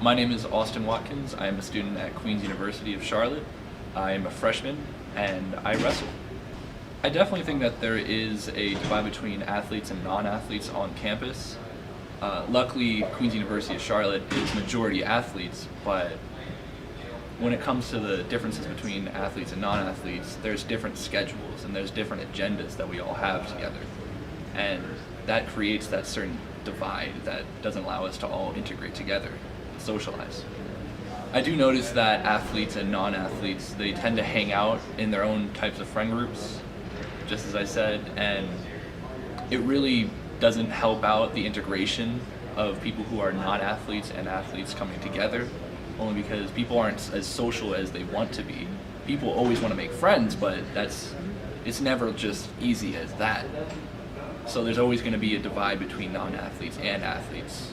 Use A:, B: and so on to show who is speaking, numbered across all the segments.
A: My name is Austin Watkins. I am a student at Queen's University of Charlotte. I am a freshman and I wrestle. I definitely think that there is a divide between athletes and non-athletes on campus. Luckily, Queen's University of Charlotte is majority athletes, but when it comes to the differences between athletes and non-athletes, there's different schedules and there's different agendas that we all have together. And that creates that certain divide that doesn't allow us to all integrate together and socialize. I do notice that athletes and non-athletes, they tend to hang out in their own types of friend groups, just as I said, and it really doesn't help out the integration of people who are not athletes and athletes coming together, only because people aren't as social as they want to be. People always want to make friends, but it's never just easy as that. So there's always going to be a divide between non-athletes and athletes.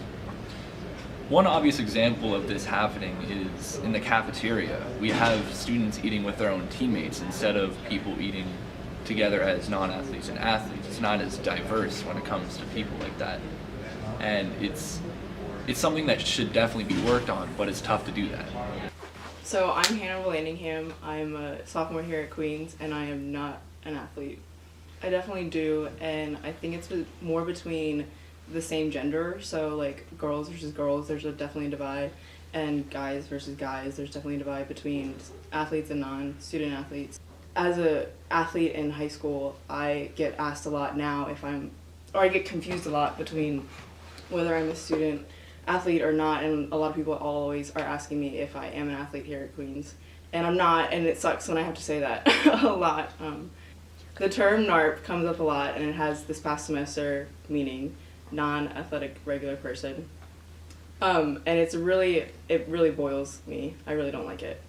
A: One obvious example of this happening is in the cafeteria. We have students eating with their own teammates instead of people eating together as non-athletes and athletes. It's not as diverse when it comes to people like that. And it's something that should definitely be worked on, but it's tough to do that.
B: So I'm Hannah Landingham. I'm a sophomore here at Queens, and I am not an athlete. I definitely do, and I think it's more between the same gender, so like girls versus girls, there's definitely a divide, and guys versus guys, there's definitely a divide between athletes and non-student athletes. As an athlete in high school, I get asked a lot now I get confused a lot between whether I'm a student athlete or not, and a lot of people always are asking me if I am an athlete here at Queens, and I'm not, and it sucks when I have to say that a lot. The term NARP comes up a lot, and it has this past semester meaning non-athletic regular person. And it really boils me. I really don't like it.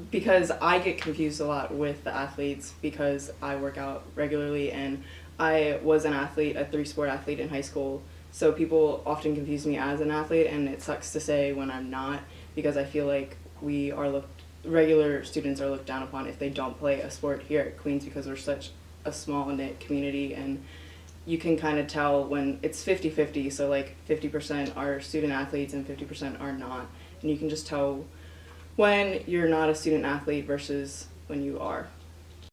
B: Because I get confused a lot with the athletes because I work out regularly, and I was an athlete, a 3-sport athlete in high school. So people often confuse me as an athlete, and it sucks to say when I'm not, because I feel like regular students are looked down upon if they don't play a sport here at Queens, because we're such a small knit community, and you can kind of tell when it's 50-50, so like 50% are student athletes and 50% are not, and you can just tell when you're not a student athlete versus when you are.